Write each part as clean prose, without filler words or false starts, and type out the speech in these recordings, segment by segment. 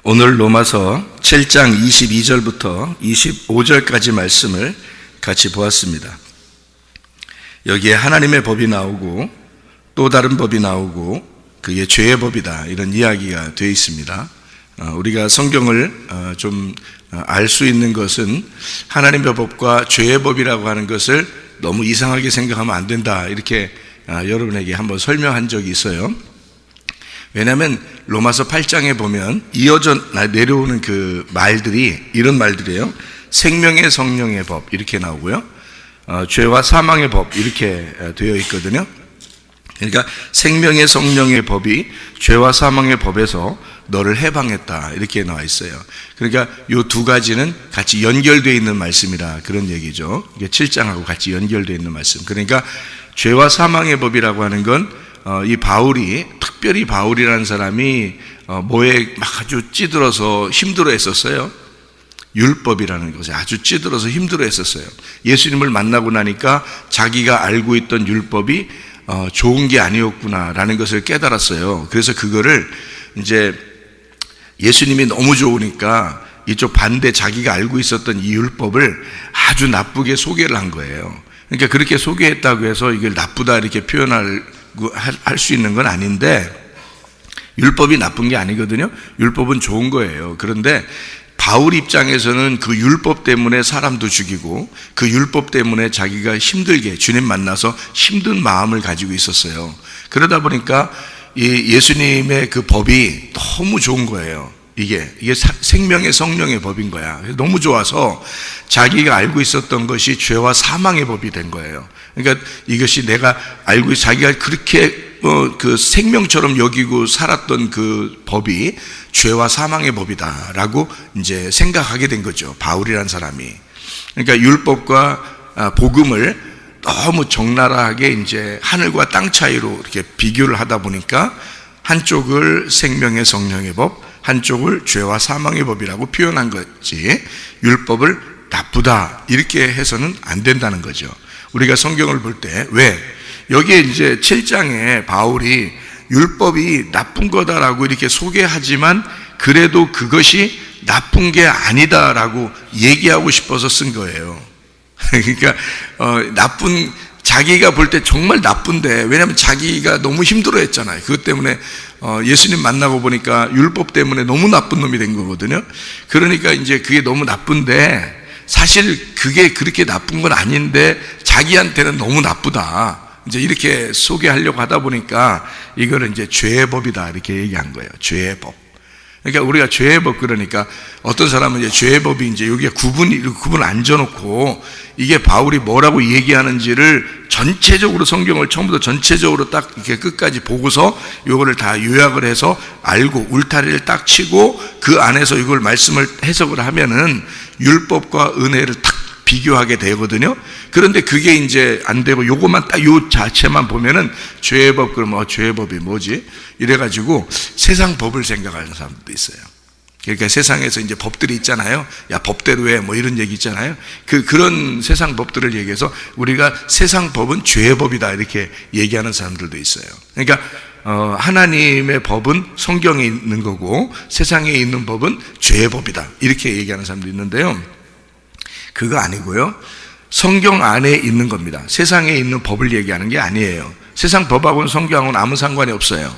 오늘 로마서 7장 22절부터 25절까지 말씀을 같이 보았습니다. 여기에 하나님의 법이 나오고 또 다른 법이 나오고 그게 죄의 법이다, 이런 이야기가 되어 있습니다. 우리가 성경을 좀 알 수 있는 것은 하나님의 법과 죄의 법이라고 하는 것을 너무 이상하게 생각하면 안 된다, 이렇게 여러분에게 한번 설명한 적이 있어요. 왜냐하면 로마서 8장에 보면 이어져 내려오는 그 말들이 이런 말들이에요. 생명의 성령의 법, 이렇게 나오고요. 죄와 사망의 법, 이렇게 되어 있거든요. 그러니까 생명의 성령의 법이 죄와 사망의 법에서 너를 해방했다, 이렇게 나와 있어요. 그러니까 이 두 가지는 같이 연결되어 있는 말씀이라 그런 얘기죠. 이게 7장하고 같이 연결되어 있는 말씀. 그러니까 죄와 사망의 법이라고 하는 건 이 바울이, 특별히 바울이라는 사람이 뭐에 막 아주 찌들어서 힘들어 했었어요. 율법이라는 것에 아주 찌들어서 힘들어 했었어요. 예수님을 만나고 나니까 자기가 알고 있던 율법이 좋은 게 아니었구나라는 것을 깨달았어요. 그래서 그거를 이제 예수님이 너무 좋으니까 이쪽 반대 자기가 알고 있었던 이 율법을 아주 나쁘게 소개를 한 거예요. 그러니까 그렇게 소개했다고 해서 이걸 나쁘다 이렇게 표현할 수 있는 건 아닌데, 율법이 나쁜 게 아니거든요. 율법은 좋은 거예요. 그런데 바울 입장에서는 그 율법 때문에 사람도 죽이고 그 율법 때문에 자기가 힘들게 주님 만나서 힘든 마음을 가지고 있었어요. 그러다 보니까 이 예수님의 그 법이 너무 좋은 거예요. 이게 생명의 성령의 법인 거야. 너무 좋아서 자기가 알고 있었던 것이 죄와 사망의 법이 된 거예요. 그러니까 이것이 내가 알고 자기가 그렇게 그 생명처럼 여기고 살았던 그 법이 죄와 사망의 법이다라고 이제 생각하게 된 거죠, 바울이라는 사람이. 그러니까 율법과 복음을 너무 적나라하게 이제 하늘과 땅 차이로 이렇게 비교를 하다 보니까 한쪽을 생명의 성령의 법, 한쪽을 죄와 사망의 법이라고 표현한 거지, 율법을 나쁘다 이렇게 해서는 안 된다는 거죠. 우리가 성경을 볼 때 왜 여기에 이제 7장에 바울이 율법이 나쁜 거다라고 이렇게 소개하지만 그래도 그것이 나쁜 게 아니다라고 얘기하고 싶어서 쓴 거예요. 그러니까 자기가 볼 때 정말 나쁜데, 왜냐하면 자기가 너무 힘들어 했잖아요. 그것 때문에 예수님 만나고 보니까 율법 때문에 너무 나쁜 놈이 된 거거든요. 그러니까 이제 그게 너무 나쁜데 사실 그게 그렇게 나쁜 건 아닌데 자기한테는 너무 나쁘다, 이제 이렇게 소개하려고 하다 보니까 이거는 이제 죄의 법이다 이렇게 얘기한 거예요. 죄의 법. 그러니까 우리가 죄의 법, 그러니까 어떤 사람은 이제 죄의 법이 이제 여기에 구분 안 져놓고 이게 바울이 뭐라고 얘기하는지를 전체적으로 성경을 처음부터 전체적으로 딱 이렇게 끝까지 보고서 이거를 다 요약을 해서 알고 울타리를 딱 치고 그 안에서 이걸 말씀을 해석을 하면은 율법과 은혜를 딱 비교하게 되거든요. 그런데 그게 이제 안 되고 요것만 딱 요 자체만 보면은 죄의 법, 그러면 죄의 법이 뭐지? 이래가지고 세상 법을 생각하는 사람들도 있어요. 그러니까 세상에서 이제 법들이 있잖아요. 야, 법대로 해, 뭐 이런 얘기 있잖아요. 그런 세상 법들을 얘기해서 우리가 세상 법은 죄의 법이다 이렇게 얘기하는 사람들도 있어요. 그러니까 하나님의 법은 성경에 있는 거고 세상에 있는 법은 죄의 법이다 이렇게 얘기하는 사람도 있는데요. 그거 아니고요. 성경 안에 있는 겁니다. 세상에 있는 법을 얘기하는 게 아니에요. 세상 법하고는 성경하고는 아무 상관이 없어요.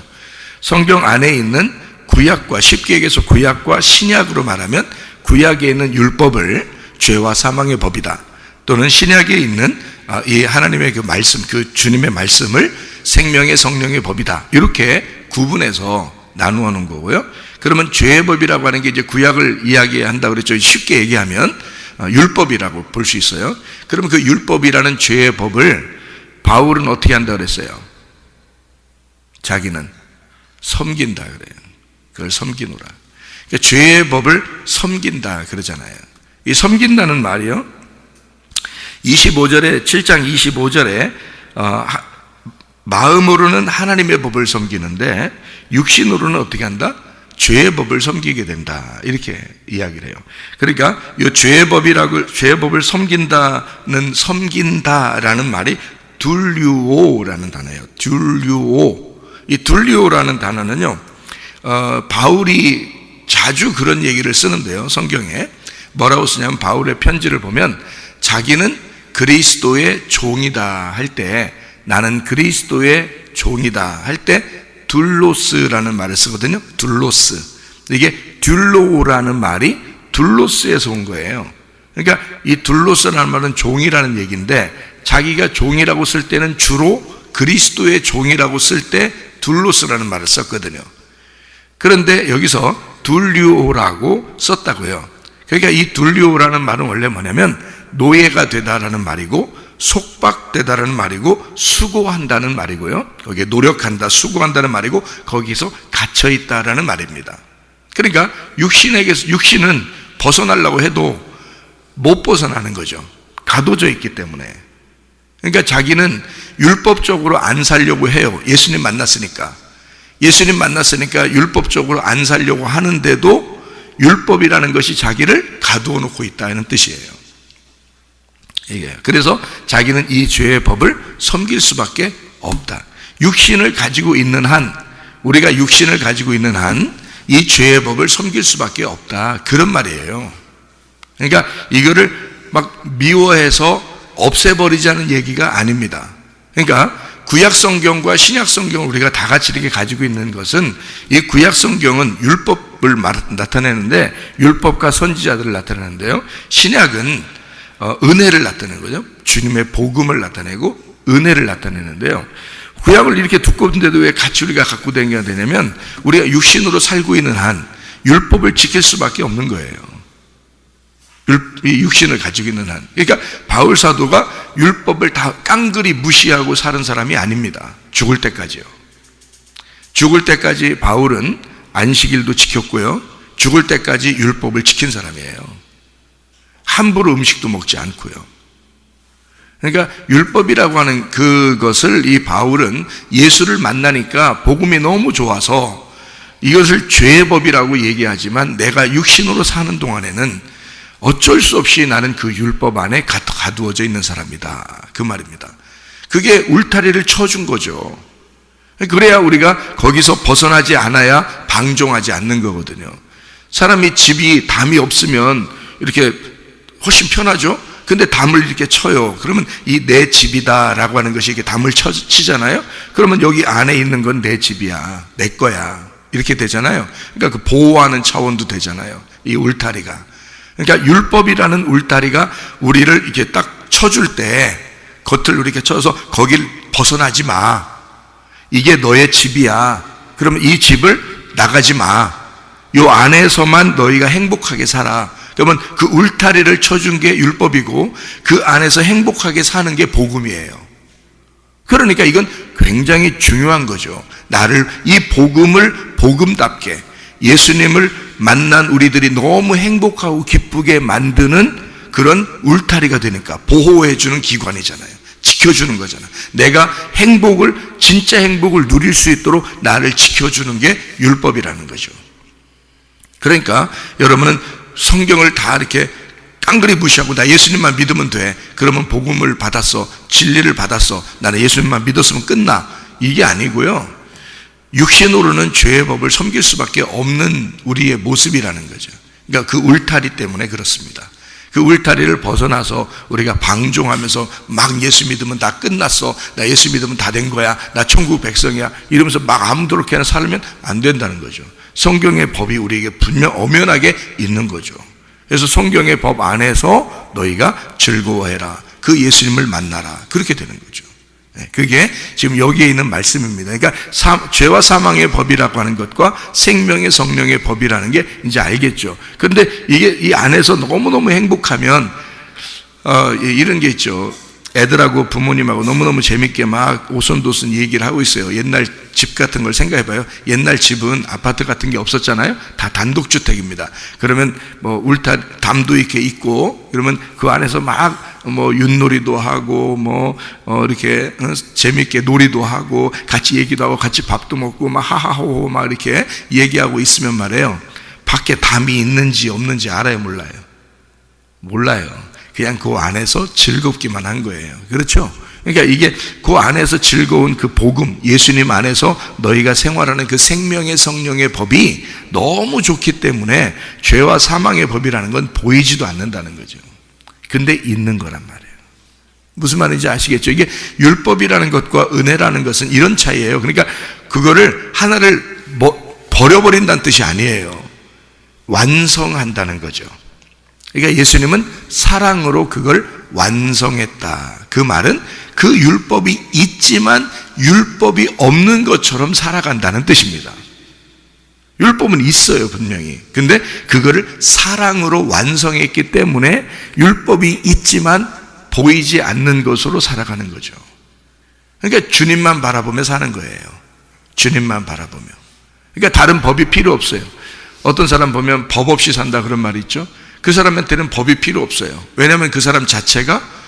성경 안에 있는 구약과, 쉽게 얘기해서 구약과 신약으로 말하면 구약에 있는 율법을 죄와 사망의 법이다, 또는 신약에 있는 이 하나님의 그 말씀, 그 주님의 말씀을 생명의 성령의 법이다, 이렇게 구분해서 나누어 놓은 거고요. 그러면 죄의 법이라고 하는 게 이제 구약을 이야기한다고 그랬죠. 쉽게 얘기하면 율법이라고 볼 수 있어요. 그러면 그 율법이라는 죄의 법을 바울은 어떻게 한다고 그랬어요? 자기는 섬긴다 그래요. 그걸 섬기노라. 그러니까 죄의 법을 섬긴다 그러잖아요. 이 섬긴다는 말이요, 25절에 7장 25절에 마음으로는 하나님의 법을 섬기는데 육신으로는 어떻게 한다? 죄의 법을 섬기게 된다 이렇게 이야기를 해요. 그러니까 이 죄의 법을 섬긴다라는 말이 둘류오라는 단어예요. 둘류오. 이 둘류오라는 단어는요, 바울이 자주 그런 얘기를 쓰는데요. 성경에 뭐라고 쓰냐면 바울의 편지를 보면 자기는 그리스도의 종이다 할 때, 나는 그리스도의 종이다 할 때 둘로스라는 말을 쓰거든요. 둘로스. 이게 듀로라는 말이 둘로스에서 온 거예요. 그러니까 이 둘로스라는 말은 종이라는 얘기인데, 자기가 종이라고 쓸 때는 주로 그리스도의 종이라고 쓸 때 둘로스라는 말을 썼거든요. 그런데 여기서 둘리오라고 썼다고요. 그러니까 이 둘리오라는 말은 원래 뭐냐면 노예가 되다라는 말이고, 속박되다라는 말이고, 수고한다는 말이고요. 거기에 노력한다, 수고한다는 말이고, 거기서 갇혀있다라는 말입니다. 그러니까 육신은 벗어나려고 해도 못 벗어나는 거죠. 가둬져 있기 때문에. 그러니까 자기는 율법적으로 안 살려고 해요. 예수님 만났으니까 율법적으로 안 살려고 하는데도 율법이라는 것이 자기를 가두어 놓고 있다는 뜻이에요. 이게 그래서 자기는 이 죄의 법을 섬길 수밖에 없다. 육신을 가지고 있는 한, 우리가 육신을 가지고 있는 한 이 죄의 법을 섬길 수밖에 없다, 그런 말이에요. 그러니까 이거를 막 미워해서 없애버리자는 얘기가 아닙니다. 그러니까 구약 성경과 신약 성경을 우리가 다 같이 이렇게 가지고 있는 것은, 이 구약 성경은 율법을 나타내는데, 율법과 선지자들을 나타내는데요, 신약은 은혜를 나타내는 거죠. 주님의 복음을 나타내고 은혜를 나타내는데요, 구약을 이렇게 두꺼운데도 왜 같이 우리가 갖고 다녀야 되냐면, 우리가 육신으로 살고 있는 한 율법을 지킬 수밖에 없는 거예요. 이 육신을 가지고 있는 한. 그러니까 바울 사도가 율법을 다 깡그리 무시하고 사는 사람이 아닙니다. 죽을 때까지요. 죽을 때까지 바울은 안식일도 지켰고요, 죽을 때까지 율법을 지킨 사람이에요. 함부로 음식도 먹지 않고요. 그러니까 율법이라고 하는 그것을 이 바울은 예수를 만나니까 복음이 너무 좋아서 이것을 죄의 법이라고 얘기하지만, 내가 육신으로 사는 동안에는 어쩔 수 없이 나는 그 율법 안에 가두어져 있는 사람이다, 그 말입니다. 그게 울타리를 쳐준 거죠. 그래야 우리가 거기서 벗어나지 않아야 방종하지 않는 거거든요. 사람이 집이 담이 없으면 이렇게 훨씬 편하죠. 근데 담을 이렇게 쳐요. 그러면 이 내 집이다라고 하는 것이 이렇게 담을 치잖아요. 그러면 여기 안에 있는 건 내 집이야, 내 거야, 이렇게 되잖아요. 그러니까 그 보호하는 차원도 되잖아요, 이 울타리가. 그러니까 율법이라는 울타리가 우리를 이렇게 딱 쳐줄 때, 겉을 이렇게 쳐서 거길 벗어나지 마, 이게 너의 집이야, 그러면 이 집을 나가지 마, 요 안에서만 너희가 행복하게 살아. 그러면 그 울타리를 쳐준 게 율법이고, 그 안에서 행복하게 사는 게 복음이에요. 그러니까 이건 굉장히 중요한 거죠. 나를, 이 복음을 복음답게, 예수님을 만난 우리들이 너무 행복하고 기쁘게 만드는 그런 울타리가 되니까, 보호해주는 기관이잖아요. 지켜주는 거잖아요. 내가 행복을, 진짜 행복을 누릴 수 있도록 나를 지켜주는 게 율법이라는 거죠. 그러니까 여러분은 성경을 다 이렇게 깡그리 무시하고 나 예수님만 믿으면 돼, 그러면 복음을 받았어, 진리를 받았어, 나는 예수님만 믿었으면 끝나, 이게 아니고요, 육신으로는 죄의 법을 섬길 수밖에 없는 우리의 모습이라는 거죠. 그러니까 그 울타리 때문에 그렇습니다. 그 울타리를 벗어나서 우리가 방종하면서 막 예수 믿으면 다 끝났어, 나 예수 믿으면 다 된 거야, 나 천국 백성이야, 이러면서 막 아무렇게나 살면 안 된다는 거죠. 성경의 법이 우리에게 분명 엄연하게 있는 거죠. 그래서 성경의 법 안에서 너희가 즐거워해라, 그 예수님을 만나라, 그렇게 되는 거죠. 그게 지금 여기에 있는 말씀입니다. 그러니까 죄와 사망의 법이라고 하는 것과 생명의 성령의 법이라는 게 이제 알겠죠. 그런데 이게 이 안에서 너무너무 행복하면 이런 게 있죠. 애들하고 부모님하고 너무너무 재밌게 막 오손도손 얘기를 하고 있어요. 옛날 집 같은 걸 생각해봐요. 옛날 집은 아파트 같은 게 없었잖아요. 다 단독주택입니다. 그러면 뭐 담도 이렇게 있고, 그러면 그 안에서 막 뭐 윷놀이도 하고 이렇게 재밌게 놀이도 하고 같이 얘기도 하고 같이 밥도 먹고 막 하하호호 막 이렇게 얘기하고 있으면 말이에요, 밖에 담이 있는지 없는지 알아요, 몰라요? 몰라요. 그냥 그 안에서 즐겁기만 한 거예요. 그렇죠? 그러니까 이게 그 안에서 즐거운 그 복음, 예수님 안에서 너희가 생활하는 그 생명의 성령의 법이 너무 좋기 때문에 죄와 사망의 법이라는 건 보이지도 않는다는 거죠. 근데 있는 거란 말이에요. 무슨 말인지 아시겠죠? 이게 율법이라는 것과 은혜라는 것은 이런 차이예요. 그러니까 그거를 하나를 버려버린다는 뜻이 아니에요. 완성한다는 거죠. 그러니까 예수님은 사랑으로 그걸 완성했다. 그 말은 그 율법이 있지만 율법이 없는 것처럼 살아간다는 뜻입니다. 율법은 있어요, 분명히. 근데 그거를 사랑으로 완성했기 때문에 율법이 있지만 보이지 않는 것으로 살아가는 거죠. 그러니까 주님만 바라보며 사는 거예요. 주님만 바라보며. 그러니까 다른 법이 필요 없어요. 어떤 사람 보면 법 없이 산다 그런 말이 있죠. 그 사람한테는 법이 필요 없어요. 왜냐하면 그 사람 자체가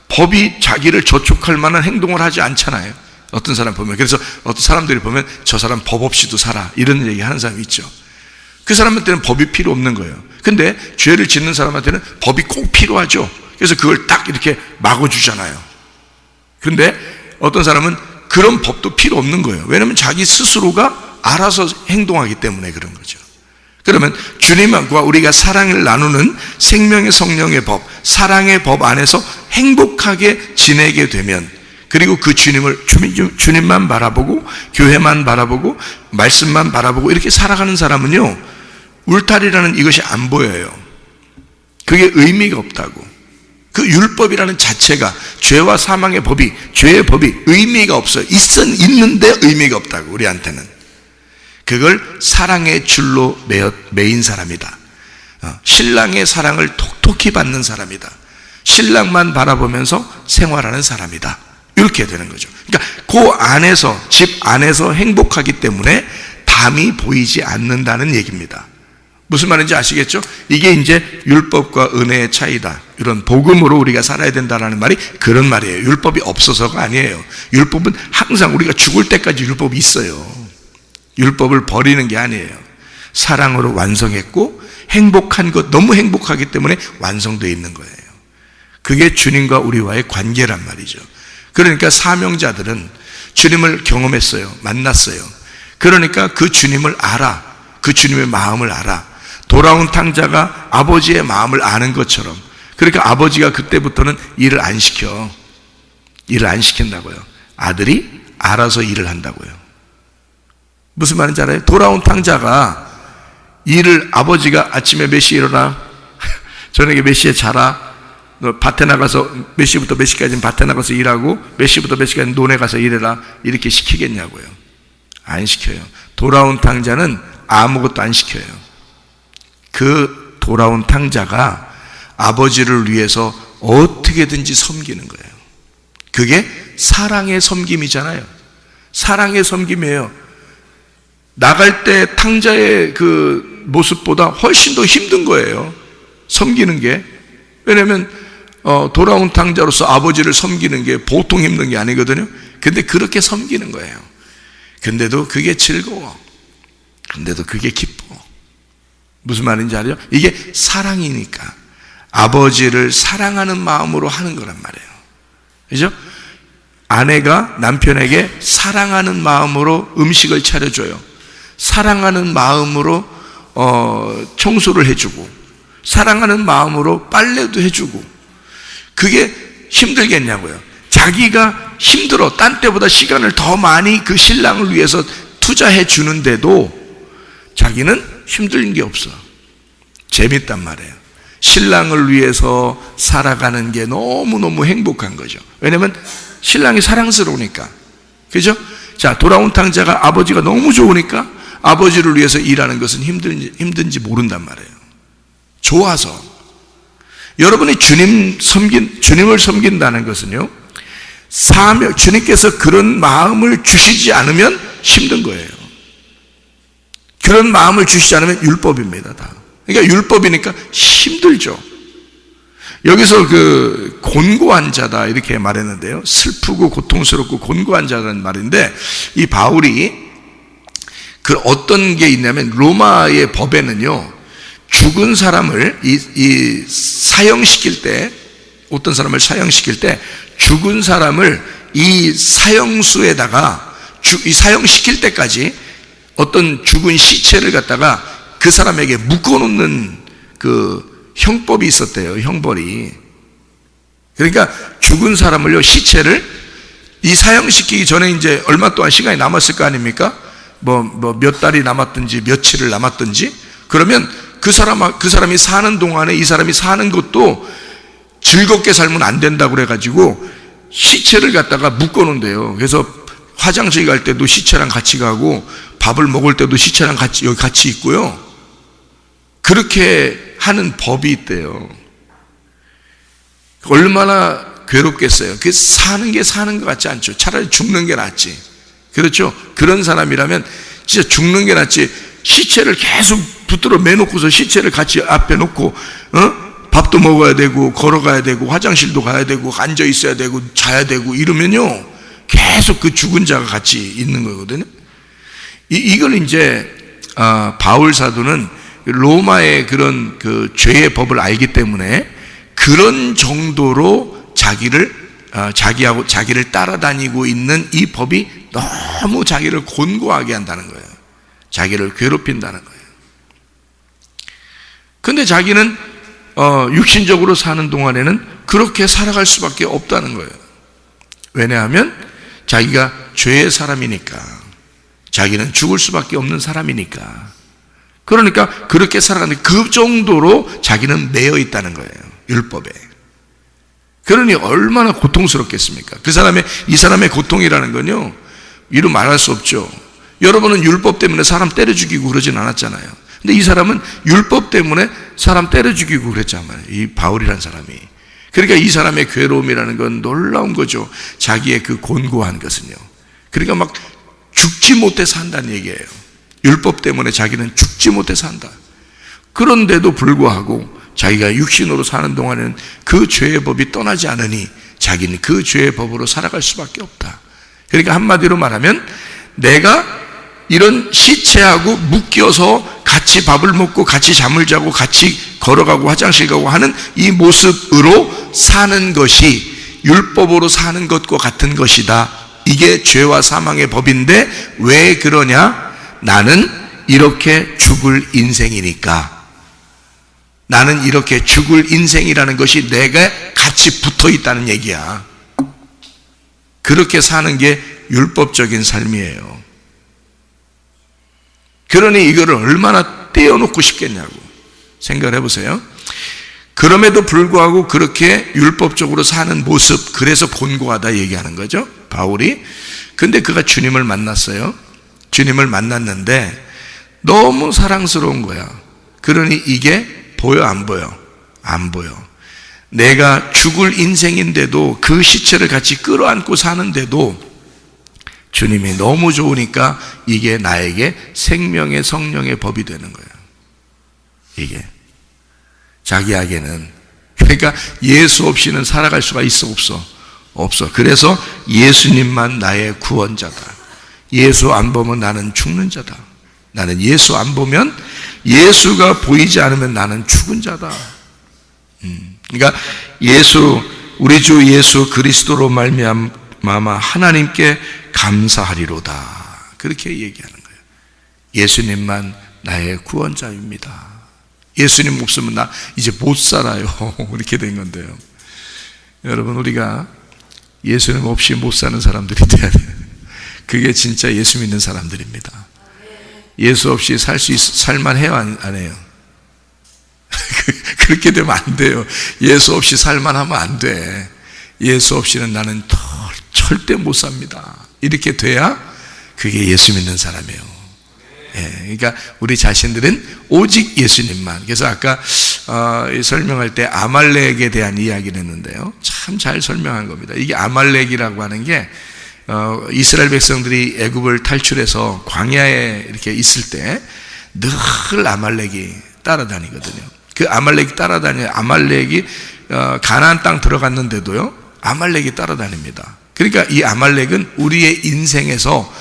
법이 자기를 저촉할 만한 행동을 하지 않잖아요. 어떤 사람 보면. 그래서 어떤 사람들이 보면 저 사람 법 없이도 살아 이런 얘기 하는 사람이 있죠. 그 사람한테는 법이 필요 없는 거예요. 근데 죄를 짓는 사람한테는 법이 꼭 필요하죠. 그래서 그걸 딱 이렇게 막아주잖아요. 그런데 어떤 사람은 그런 법도 필요 없는 거예요. 왜냐하면 자기 스스로가 알아서 행동하기 때문에 그런 거죠. 그러면 주님과 우리가 사랑을 나누는 생명의 성령의 법, 사랑의 법 안에서 행복하게 지내게 되면, 그리고 그 주님만 바라보고 교회만 바라보고 말씀만 바라보고 이렇게 살아가는 사람은요, 울타리라는 이것이 안 보여요. 그게 의미가 없다고. 그 율법이라는 자체가, 죄와 사망의 법이, 죄의 법이 의미가 없어요. 있는데 의미가 없다고, 우리한테는. 그걸 사랑의 줄로 매인 사람이다. 신랑의 사랑을 톡톡히 받는 사람이다. 신랑만 바라보면서 생활하는 사람이다. 이렇게 되는 거죠. 그러니까 그 안에서, 집 안에서 행복하기 때문에 담이 보이지 않는다는 얘기입니다. 무슨 말인지 아시겠죠? 이게 이제 율법과 은혜의 차이다. 이런 복음으로 우리가 살아야 된다는 말이 그런 말이에요. 율법이 없어서가 아니에요. 율법은 항상 우리가 죽을 때까지 율법이 있어요. 율법을 버리는 게 아니에요. 사랑으로 완성했고 행복한 것, 너무 행복하기 때문에 완성되어 있는 거예요. 그게 주님과 우리와의 관계란 말이죠. 그러니까 사명자들은 주님을 경험했어요. 만났어요. 그러니까 그 주님을 알아. 그 주님의 마음을 알아. 돌아온 탕자가 아버지의 마음을 아는 것처럼. 그러니까 아버지가 그때부터는 일을 안 시켜. 일을 안 시킨다고요. 아들이 알아서 일을 한다고요. 무슨 말인지 알아요? 돌아온 탕자가 일을, 아버지가 아침에 몇 시에 일어나? 저녁에 몇 시에 자라? 너 밭에 나가서 몇 시부터 몇 시까지는 밭에 나가서 일하고 몇 시부터 몇 시까지는 논에 가서 일해라. 이렇게 시키겠냐고요. 안 시켜요. 돌아온 탕자는 아무것도 안 시켜요. 그 돌아온 탕자가 아버지를 위해서 어떻게든지 섬기는 거예요. 그게 사랑의 섬김이잖아요. 사랑의 섬김이에요. 나갈 때 탕자의 그 모습보다 훨씬 더 힘든 거예요. 섬기는 게. 왜냐하면 돌아온 탕자로서 아버지를 섬기는 게 보통 힘든 게 아니거든요. 근데 그렇게 섬기는 거예요. 근데도 그게 즐거워. 근데도 그게 기뻐. 무슨 말인지 알죠? 이게 사랑이니까. 아버지를 사랑하는 마음으로 하는 거란 말이에요. 그죠? 아내가 남편에게 사랑하는 마음으로 음식을 차려줘요. 사랑하는 마음으로 청소를 해주고, 사랑하는 마음으로 빨래도 해주고. 그게 힘들겠냐고요. 자기가 힘들어. 딴 때보다 시간을 더 많이 그 신랑을 위해서 투자해 주는데도 자기는 힘든 게 없어. 재밌단 말이에요. 신랑을 위해서 살아가는 게 너무너무 행복한 거죠. 왜냐면 신랑이 사랑스러우니까. 그죠? 자, 돌아온 탕자가 아버지가 너무 좋으니까 아버지를 위해서 일하는 것은 힘든지 모른단 말이에요. 좋아서. 여러분이 주님을 섬긴다는 것은요, 주님께서 그런 마음을 주시지 않으면 힘든 거예요. 그런 마음을 주시지 않으면 율법입니다, 다. 그러니까 율법이니까 힘들죠. 여기서 그 곤고한 자다 이렇게 말했는데요, 슬프고 고통스럽고 곤고한 자라는 말인데, 이 바울이 그 어떤 게 있냐면 로마의 법에는요, 죽은 사람을 사형시킬 때, 어떤 사람을 사형시킬 때 죽은 사람을 이 사형수에다가 이 사형시킬 때까지 어떤 죽은 시체를 갖다가 그 사람에게 묶어놓는 그 형법이 있었대요. 형벌이. 그러니까 죽은 사람을요, 시체를 이 사형시키기 전에 이제 얼마 동안 시간이 남았을 거 아닙니까? 몇 달이 남았든지 며칠을 남았든지, 그러면 그 사람이 사는 동안에 이 사람이 사는 것도 즐겁게 살면 안 된다고 그래가지고 시체를 갖다가 묶어놓은대요. 그래서 화장실 갈 때도 시체랑 같이 가고 밥을 먹을 때도 시체랑 여기 같이 있고요. 그렇게 하는 법이 있대요. 얼마나 괴롭겠어요. 그 사는 게 사는 것 같지 않죠. 차라리 죽는 게 낫지. 그렇죠? 그런 사람이라면 진짜 죽는 게 낫지. 시체를 계속 붙들어 매놓고서 시체를 같이 앞에 놓고 밥도 먹어야 되고 걸어가야 되고 화장실도 가야 되고 앉아 있어야 되고 자야 되고 이러면요, 계속 그 죽은 자가 같이 있는 거거든요. 이걸 이제 바울 사도는 로마의 그런 그 죄의 법을 알기 때문에 그런 정도로 자기를 따라다니고 있는 이 법이 너무 자기를 곤고하게 한다는 거예요. 자기를 괴롭힌다는 거예요. 근데 자기는 육신적으로 사는 동안에는 그렇게 살아갈 수밖에 없다는 거예요. 왜냐하면 자기가 죄의 사람이니까, 자기는 죽을 수밖에 없는 사람이니까. 그러니까 그렇게 살아가는데 그 정도로 자기는 매여 있다는 거예요, 율법에. 그러니 얼마나 고통스럽겠습니까? 이 사람의 고통이라는 건요, 이루 말할 수 없죠. 여러분은 율법 때문에 사람 때려 죽이고 그러진 않았잖아요. 근데 이 사람은 율법 때문에 사람 때려 죽이고 그랬잖아요, 이 바울이라는 사람이. 그러니까 이 사람의 괴로움이라는 건 놀라운 거죠. 자기의 그 곤고한 것은요. 그러니까 막 죽지 못해 산다는 얘기예요. 율법 때문에 자기는 죽지 못해 산다. 그런데도 불구하고 자기가 육신으로 사는 동안에는 그 죄의 법이 떠나지 않으니 자기는 그 죄의 법으로 살아갈 수밖에 없다. 그러니까 한마디로 말하면 내가 이런 시체하고 묶여서 같이 밥을 먹고 같이 잠을 자고 같이 걸어가고 화장실 가고 하는 이 모습으로 사는 것이 율법으로 사는 것과 같은 것이다. 이게 죄와 사망의 법인데 왜 그러냐? 나는 이렇게 죽을 인생이니까. 나는 이렇게 죽을 인생이라는 것이 내가 같이 붙어 있다는 얘기야. 그렇게 사는 게 율법적인 삶이에요. 그러니 이거를 얼마나 떼어놓고 싶겠냐고 생각을 해보세요. 그럼에도 불구하고 그렇게 율법적으로 사는 모습, 그래서 곤고하다 얘기하는 거죠, 바울이. 근데 그가 주님을 만났어요. 주님을 만났는데 너무 사랑스러운 거야. 그러니 이게 보여 안 보여? 안 보여. 내가 죽을 인생인데도 그 시체를 같이 끌어안고 사는데도 주님이 너무 좋으니까 이게 나에게 생명의 성령의 법이 되는 거예요. 이게 자기에게는. 그러니까 예수 없이는 살아갈 수가 있어 없어? 없어. 그래서 예수님만 나의 구원자다. 예수 안 보면 나는 죽는 자다. 나는 예수 안 보면, 예수가 보이지 않으면 나는 죽은 자다. 그러니까 우리 주 예수 그리스도로 말미암아 하나님께 감사하리로다. 그렇게 얘기하는 거예요. 예수님만 나의 구원자입니다. 예수님 없으면 나 이제 못 살아요. 이렇게 된 건데요. 여러분, 우리가 예수님 없이 못 사는 사람들이 돼야 돼요. 그게 진짜 예수 믿는 사람들입니다. 예수 없이 살만해요, 안 해요? 그렇게 되면 안 돼요. 예수 없이 살만하면 안 돼. 예수 없이는 나는 절대 못 삽니다. 이렇게 돼야 그게 예수 믿는 사람이에요. 그러니까 우리 자신들은 오직 예수님만. 그래서 아까 설명할 때 아말렉에 대한 이야기를 했는데요, 참 잘 설명한 겁니다. 이게 아말렉이라고 하는 게 이스라엘 백성들이 애굽을 탈출해서 광야에 이렇게 있을 때 늘 아말렉이 따라다니거든요. 그 아말렉이 아말렉이 가나안 땅 들어갔는데도요, 아말렉이 따라다닙니다. 그러니까 이 아말렉은 우리의 인생에서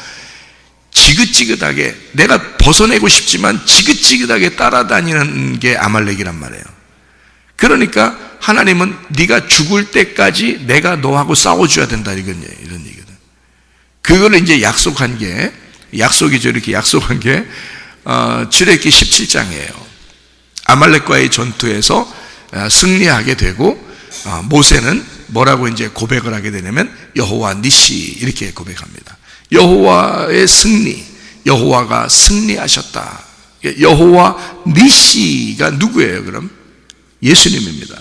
지긋지긋하게, 내가 벗어내고 싶지만 지긋지긋하게 따라다니는 게 아말렉이란 말이에요. 그러니까 하나님은 네가 죽을 때까지 내가 너하고 싸워줘야 된다, 이런 얘기. 그거를 이제 약속이죠. 이렇게 약속한 게 출애굽기 17장이에요. 아말렉과의 전투에서 승리하게 되고 모세는 뭐라고 이제 고백을 하게 되냐면 여호와 니시 이렇게 고백합니다. 여호와의 승리, 여호와가 승리하셨다. 여호와 니시가 누구예요? 그럼 예수님입니다.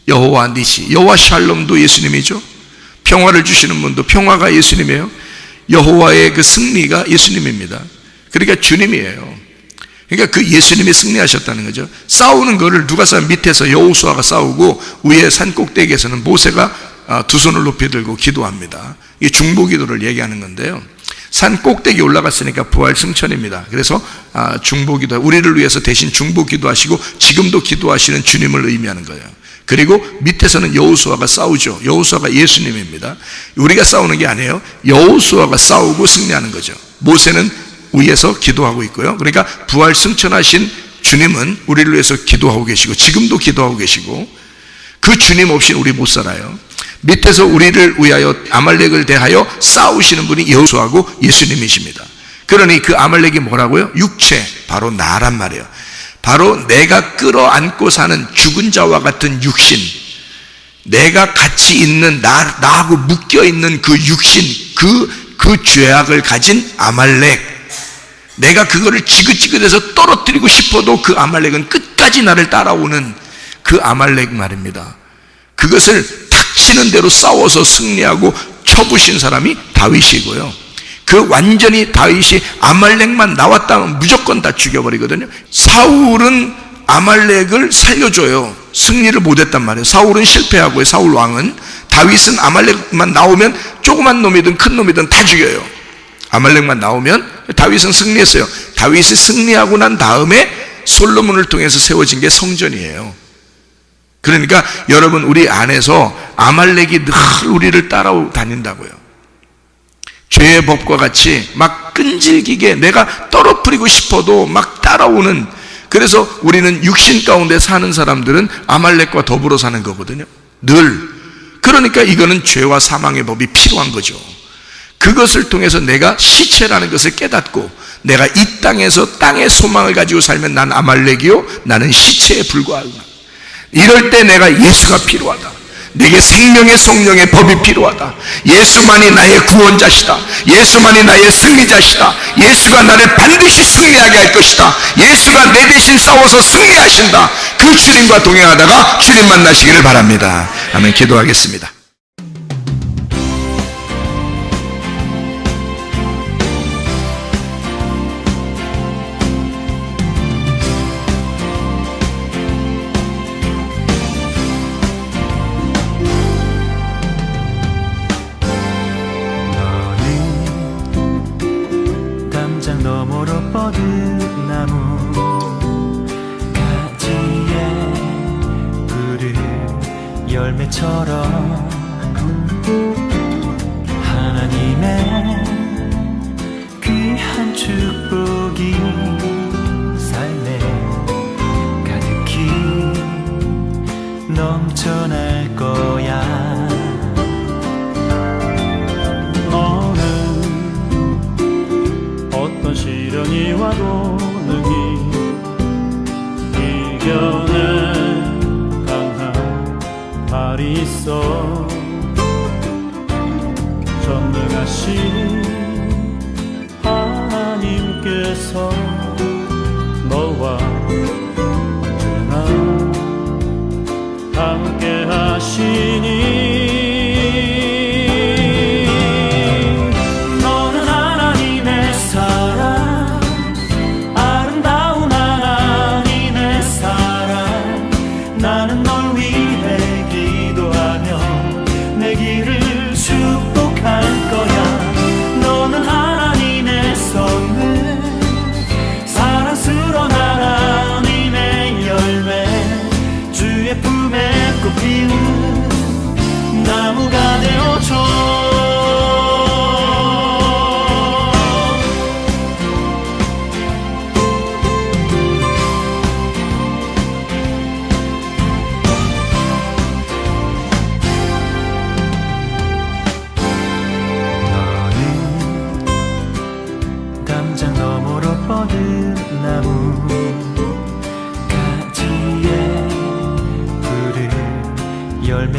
여호와 니시, 여호와 샬롬도 예수님이죠. 평화를 주시는 분도 평화가 예수님이에요. 여호와의 그 승리가 예수님입니다. 그러니까 주님이에요. 그러니까 그 예수님이 승리하셨다는 거죠. 싸우는 거를 누가 싸우면 밑에서 여호수아가 싸우고 위에 산 꼭대기에서는 모세가 두 손을 높이 들고 기도합니다. 이게 중보기도를 얘기하는 건데요. 산 꼭대기 올라갔으니까 부활 승천입니다. 그래서 중보기도, 우리를 위해서 대신 중보기도하시고 지금도 기도하시는 주님을 의미하는 거예요. 그리고 밑에서는 여호수아가 싸우죠. 여호수아가 예수님입니다. 우리가 싸우는 게 아니에요. 여호수아가 싸우고 승리하는 거죠. 모세는 위에서 기도하고 있고요. 그러니까 부활 승천하신 주님은 우리를 위해서 기도하고 계시고 지금도 기도하고 계시고 그 주님 없이 우리 못 살아요. 밑에서 우리를 위하여 아말렉을 대하여 싸우시는 분이 여호수아고 예수님이십니다. 그러니 그 아말렉이 뭐라고요? 육체, 바로 나란 말이에요. 바로 내가 끌어안고 사는 죽은 자와 같은 육신, 내가 같이 있는 나하고 묶여있는 그 육신, 그 죄악을 가진 아말렉, 내가 그거를 지긋지긋해서 떨어뜨리고 싶어도 그 아말렉은 끝까지 나를 따라오는 그 아말렉 말입니다. 그것을 닥치는 대로 싸워서 승리하고 쳐부신 사람이 다윗이고요. 그 완전히 다윗이 아말렉만 나왔다면 무조건 다 죽여버리거든요. 사울은 아말렉을 살려줘요. 승리를 못했단 말이에요. 사울은 실패하고요. 사울 왕은. 다윗은 아말렉만 나오면 조그만 놈이든 큰 놈이든 다 죽여요. 아말렉만 나오면 다윗은 승리했어요. 다윗이 승리하고 난 다음에 솔로몬을 통해서 세워진 게 성전이에요. 그러니까 여러분, 우리 안에서 아말렉이 늘 우리를 따라다닌다고요. 죄의 법과 같이 막 끈질기게 내가 떨어뜨리고 싶어도 막 따라오는, 그래서 우리는 육신 가운데 사는 사람들은 아말렉과 더불어 사는 거거든요. 늘. 그러니까 이거는 죄와 사망의 법이 필요한 거죠. 그것을 통해서 내가 시체라는 것을 깨닫고 내가 이 땅에서 땅의 소망을 가지고 살면 난 아말렉이요, 나는 시체에 불과하구나. 이럴 때 내가 예수가 필요하다. 내게 생명의 성령의 법이 필요하다. 예수만이 나의 구원자시다. 예수만이 나의 승리자시다. 예수가 나를 반드시 승리하게 할 것이다. 예수가 내 대신 싸워서 승리하신다. 그 주님과 동행하다가 주님 만나시기를 바랍니다. 아멘. 기도하겠습니다. 너머로 뻗은 나무 가지에 푸른 열매처럼 하나님의 귀한 축복이 삶에 가득히 넘쳐날 거야. 어떤 시련이 와도 능히 이겨낸 강한 발이 있어. 전능하신 하나님께서 너와 언제나 함께 하시니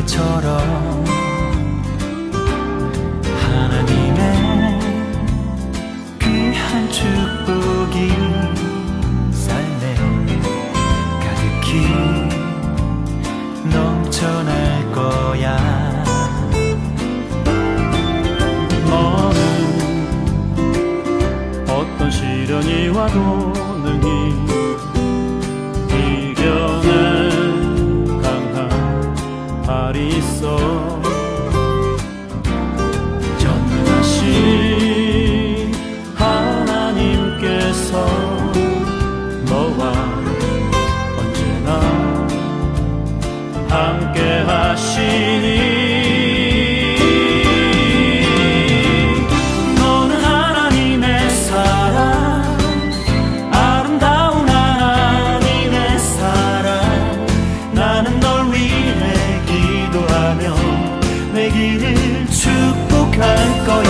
것처럼 하나님의 귀한 축복이 삶에 가득히 넘쳐날 거야. 너는 어떤 시련이 와도 능히 이겨낸 강한 발이 있어. 전능하신 하나님께서 너와 언제나 함께 하시니 너는 하나님의 사랑, 아름다운 하나님의 사랑. 나는 널 위해 기도하며 내 길을 축복할 거야.